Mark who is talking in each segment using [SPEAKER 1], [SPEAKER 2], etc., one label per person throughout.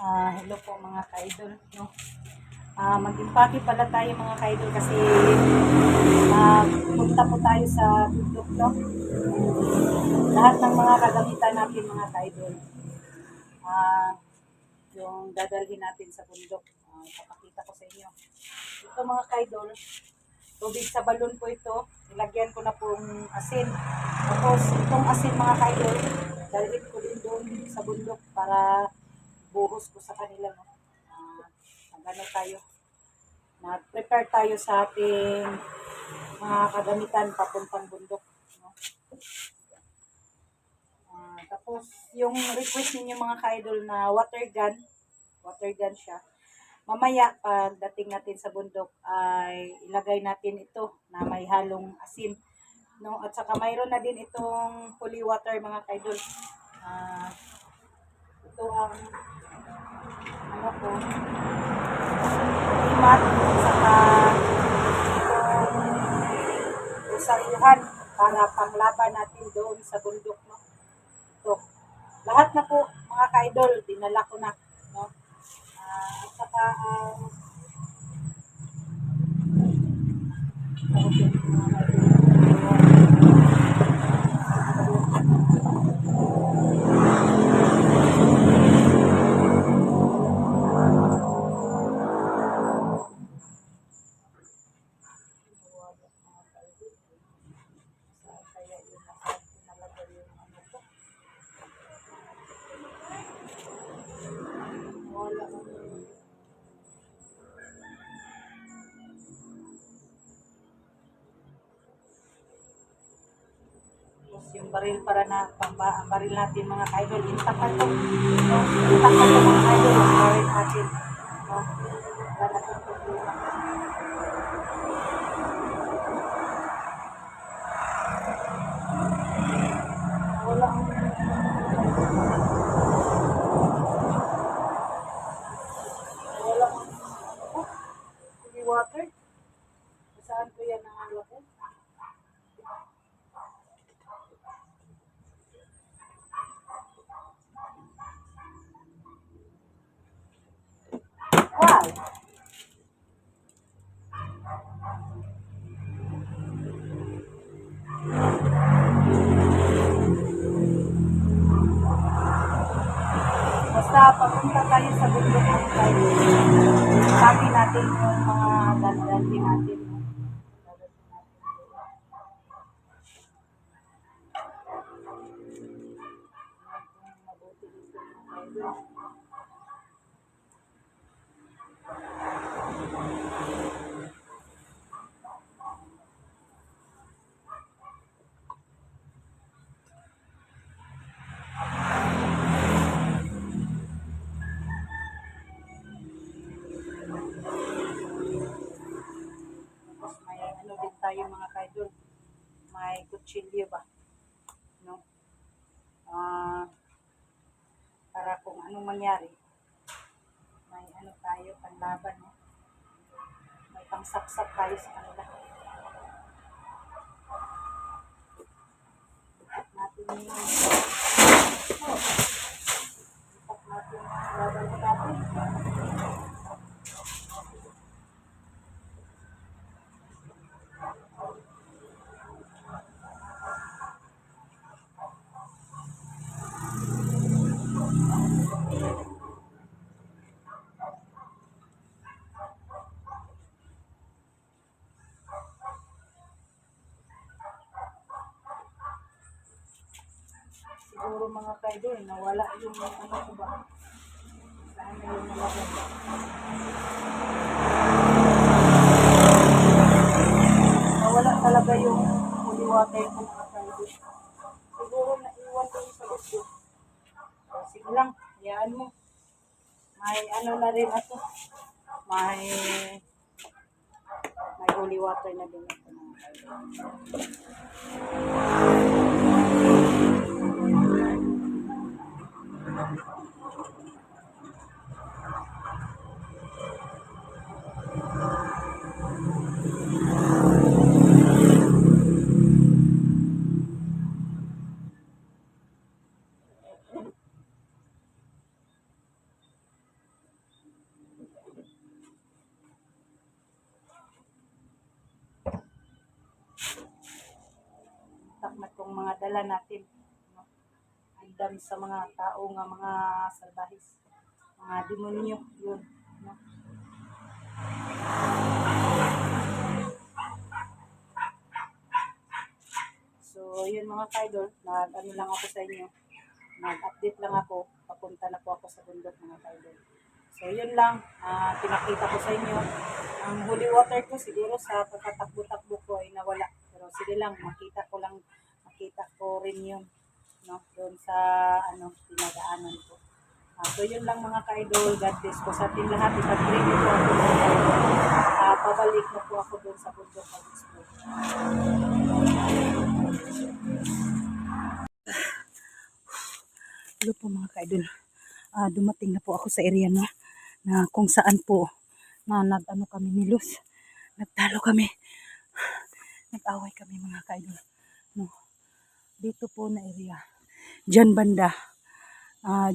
[SPEAKER 1] Hello po mga ka-idol, no? Mag-impake pala tayo mga ka-idol kasi punta po tayo sa bundok, no? Lahat ng mga kagamitan natin mga ka-idol, yung dadalhin natin sa bundok. Papakita ko sa inyo. Ito mga ka-idol, tubig sa balon po ito. Nilagyan ko na pong asin. Tapos itong asin mga ka-idol, dalhin ko din doon sa bundok para buhos ko sa kanila, no? Nag-ano tayo, nag-prepare tayo sa ating mga kagamitan papuntang bundok, no? Tapos yung request ninyo mga ka-idol na water gun siya. Mamaya pagdating natin sa bundok ay ilagay natin ito na may halong asin, no? At saka mayroon na din itong holy water mga ka-idol. Ito ang ano ko, imat at saka itong usayuhan para panglaban natin doon sa bundok, no? Ito. Lahat na po mga ka-idol, dinala ko na, no? At saka yung baril para na ang baril natin mga ka-idol, intact na to, no? Intact na to mga ka-idol, yung baril natin, no? Wala natin problema. Wala water. Saan ko yan nangalapin? Wow! Basta papunta tayo sa bundok ng tayo, sabi natin yung mga gandalti natin. Tapos may ano din tayo mga kaidol, may kutsilyo ba, no? Para kung anong mangyari, may ano tayo, panlaban, no? May pangsaksak tayo sa kanila. Natin yung natin laban natin. Siguro mga kaidol, nawala yung ano ko ba? Saan na yung nalagay? Nawala talaga yung holy water ko mga kaidol. Siguro naiwan ko sa gusto. Sige lang, hayaan mo. May ano na rin ako. May holy water na din ako mga kaidol. ipadala natin. No? Andam sa mga tao nga mga salbahis, mga demonyo yun. No? So, yun mga kaidol, nag-ano lang ako sa inyo, nag-update lang ako, papunta na po ako sa bundok mga kaidol. So, yun lang, pinakita ko sa inyo. Ang holy water ko siguro sa pagkatakbo-takbo ko ay nawala. Pero sige lang, makita ko rin yun, no, doon sa, pinagaanan ko. So, yun lang mga ka-idol. God bless po sa ating lahat. Ipag-pray po ako mga ka-idol. Pabalik na po ako doon sa bundok mag-explore. Hello po mga ka-idol. Dumating na po ako sa area na kung saan po na nag-ano kami ni Luz. Nagtalo kami. Nag-away kami mga ka-idol. No. Dito po na area. Diyan banda.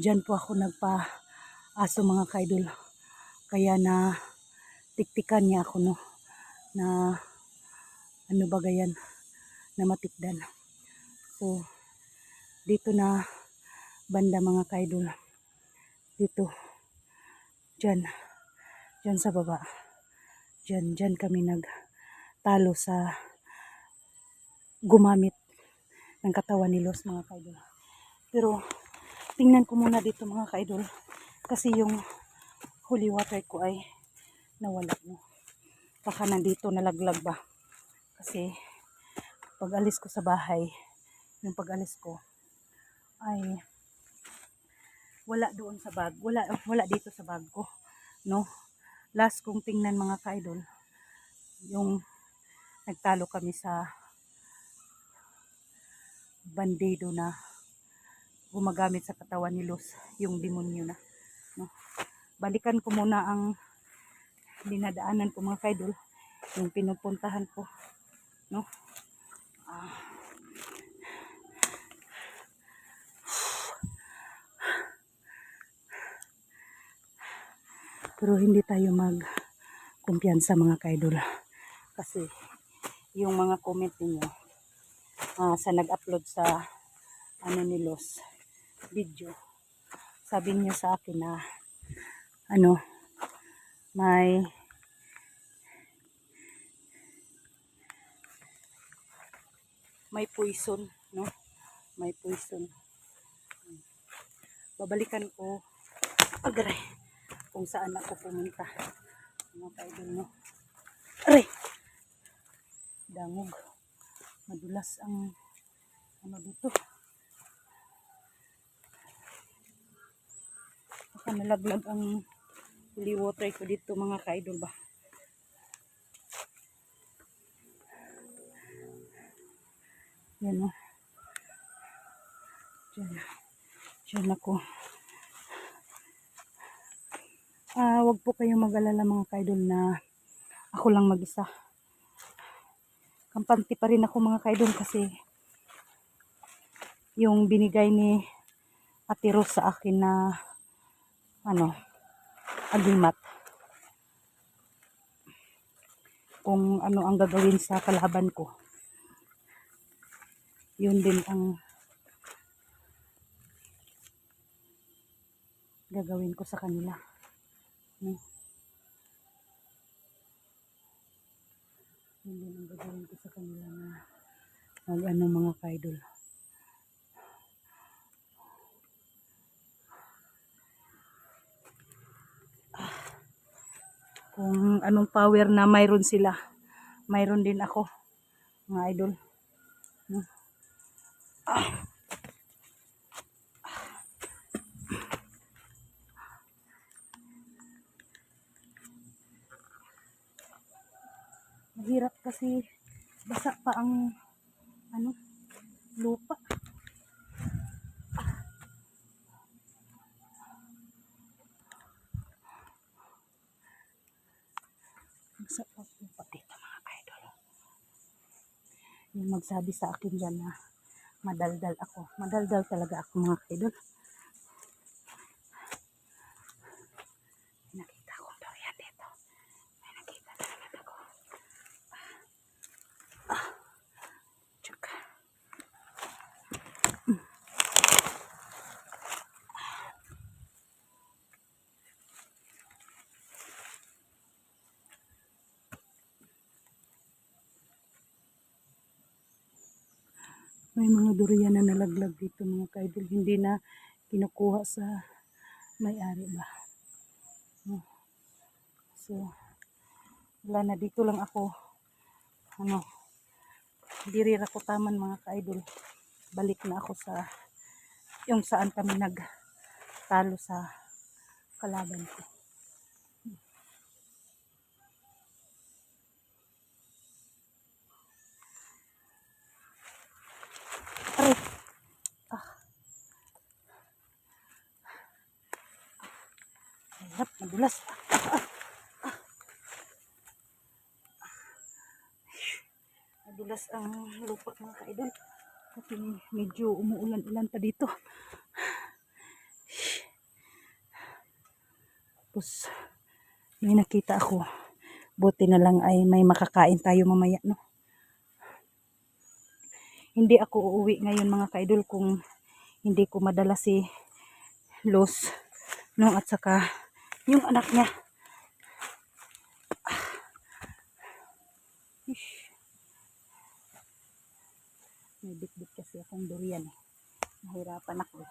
[SPEAKER 1] Diyan po ako nagpa-aso mga ka-idol. Kaya na tiktikan niya ako no. Na ano ba gayan na matikdan. So dito na banda mga ka-idol. Dito. Diyan sa baba. Diyan kami nagtalo sa gumamit ng katawan ni Luz mga ka-idol. Pero tingnan ko muna dito mga ka-idol kasi yung holy water ko ay nawala no. Baka nandito nalaglag ba. Kasi pag alis ko sa bahay, yung pag alis ko ay wala doon sa bag. Wala dito sa bag ko, no? Last kong tingnan mga ka-idol, yung nagtalo kami sa bandido na gumagamit sa katawan ni Luz, yung demonyo na, no? Balikan ko muna ang dinadaanan ko mga ka-idol, yung pinupuntahan ko, no? Pero hindi tayo kumpiyansa mga ka-idol kasi yung mga comment niyo sa nag-upload sa ni Luz video, sabi niyo sa akin na may poison, no? May poison. Babalikan ko agray kung saan ako pumunta mga ka-idol, no? Aray! Dangog. Madulas ang dito. Baka nalaglag ang holy water ko dito mga ka-idol ba. Yan o. Diyan ako. Wag po kayong mag-alala mga ka-idol na ako lang mag-isa. Kampante pa rin ako mga ka-idol kasi yung binigay ni Ate Rose sa akin na agimat. Kung ano ang gagawin sa kalaban ko. Yun din ang gagawin ko sa kanila. No? Yun din ang gagawin ko sa kanila na mga ka-idol. Kung anong power na mayroon sila, mayroon din ako mga idol. No? Mahirap kasi basa pa ang lupa. Basa pa ang lupa dito mga idol. Yung magsabi sa akin dyan na madaldal ako. Madaldal talaga ako mga idol. Nakita ko durian dito. May nakita na naman ako. Tsaka. May mga durian na nalaglag dito mga kaidol. Hindi na kinukuha sa may-ari ba. So, wala na, dito lang ako. Diri ra ko taman mga kaidol. Balik na ako sa yung saan kami nagtalo sa kalaban ko. Aray! Hirap, madulas. Madulas ang lupa mga kaidol. Kasi medyo umuulan-ulan pa dito. Tapos may nakita ako. Buti na lang ay may makakain tayo mamaya, no? Hindi ako uuwi ngayon mga kaidol kung hindi ko madala si Los, no? At saka yung anak niya. May bit-bit kasi akong durian. Nahirapan ako.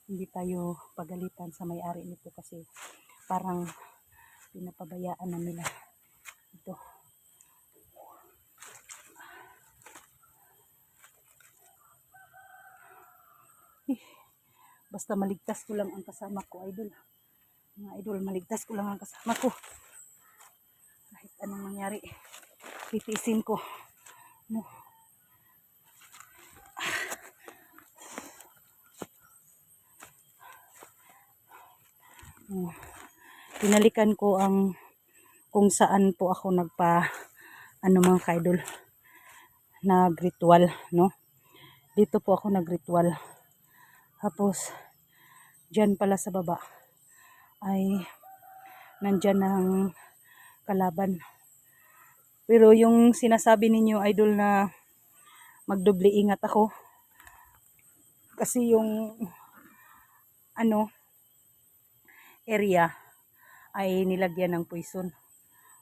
[SPEAKER 1] Hindi tayo pagalitan sa may-ari nito kasi parang pinapabayaan na nila ito. Basta maligtas ko lang ang kasama ko, idol. Mga idol, maligtas ko lang ang kasama ko. Kahit anong mangyari, titiisin ko. No. Pinalikan ko ang kung saan po ako mga kaidol, nagritual, no? Dito po ako nagritual. Tapos diyan pala sa baba ay nandyan ang kalaban. Pero yung sinasabi ninyo idol na magdoble ingat ako kasi yung area ay nilagyan ng poison.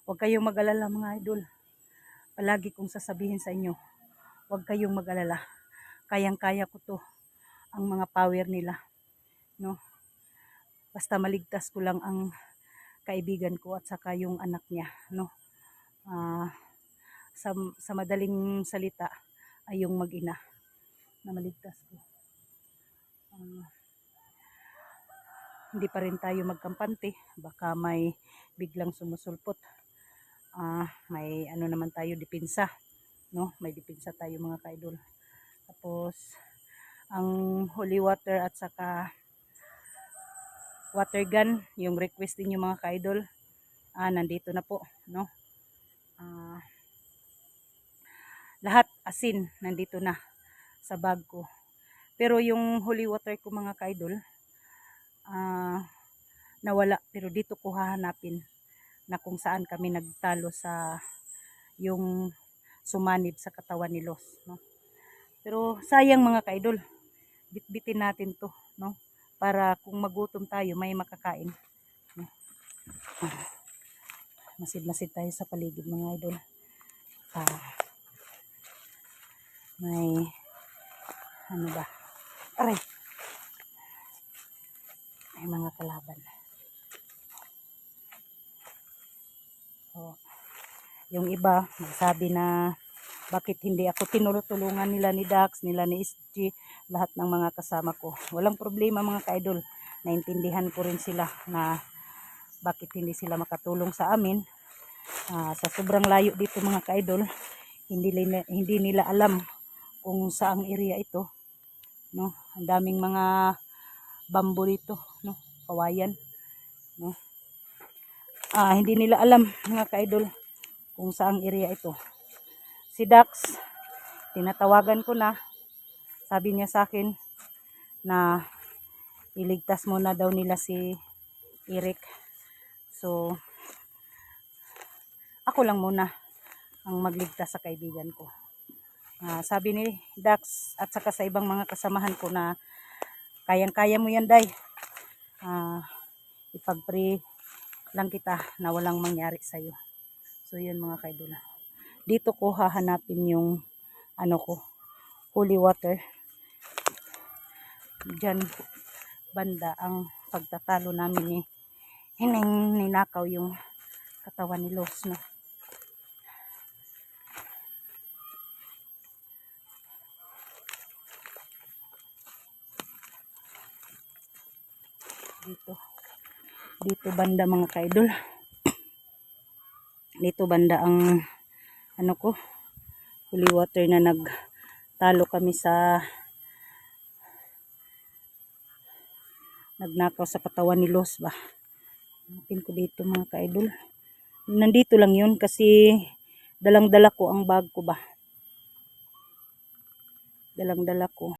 [SPEAKER 1] Huwag kayong mag-alala mga idol. Palagi kong sasabihin sa inyo, huwag kayong mag-alala. Kayang-kaya ko to, ang mga power nila, no? Basta maligtas ko lang ang kaibigan ko at saka yung anak niya, no? Sa madaling salita ay yung mag-ina na maligtas ko. Hindi pa rin tayo magkampante, baka may biglang sumusulpot. May naman tayo, depensa, no? May depensa tayo mga kaidol. Tapos ang holy water at saka water gun, yung request niyo mga kaidol, nandito na po, no? Lahat asin nandito na sa bag ko. Pero yung holy water ko mga kaidol, nawala. Pero dito ko hahanapin na kung saan kami nagtalo sa yung sumanib sa katawan ni Los, no? Pero sayang mga kaidol, bitbitin natin to, no? Para kung magutom tayo may makakain, no? Masid-masid tayo sa paligid mga idol. May aray, may mga kalaban. So, yung iba nagsabi na bakit hindi ako tinulungan nila ni Dax, nila ni SG, lahat ng mga kasama ko. Walang problema mga kaidol. Naintindihan ko rin sila na bakit hindi sila makatulong sa amin. Sa sobrang layo dito mga kaidol, hindi nila alam kung saang area ito, no? Ang daming mga bambo dito, no? Kawayan, no? Hindi nila alam mga kaidol kung saang area ito. Si Dax, tinatawagan ko na, sabi niya sa akin na iligtas muna daw nila si Eric. So ako lang muna ang magligtas sa kaibigan ko. Sabi ni Dax at saka sa ibang mga kasamahan ko na kayang-kaya mo yan, Day. ipag-pray lang kita na walang mangyari sa'yo. So yun mga kaidol. Dito ko hahanapin yung ano ko, holy water. Diyan banda ang pagtatalo namin ni hining ninakaw yung katawan ni Los, no. Dito banda mga kaidol. Dito banda ang ano ko, holy water na nagtalo kami sa nagnakaw sa katawan ni Los ba. Hanapin ko dito mga kaidol. Nandito lang yun kasi dalang-dala ko ang bag ko ba. Dalang-dala ko.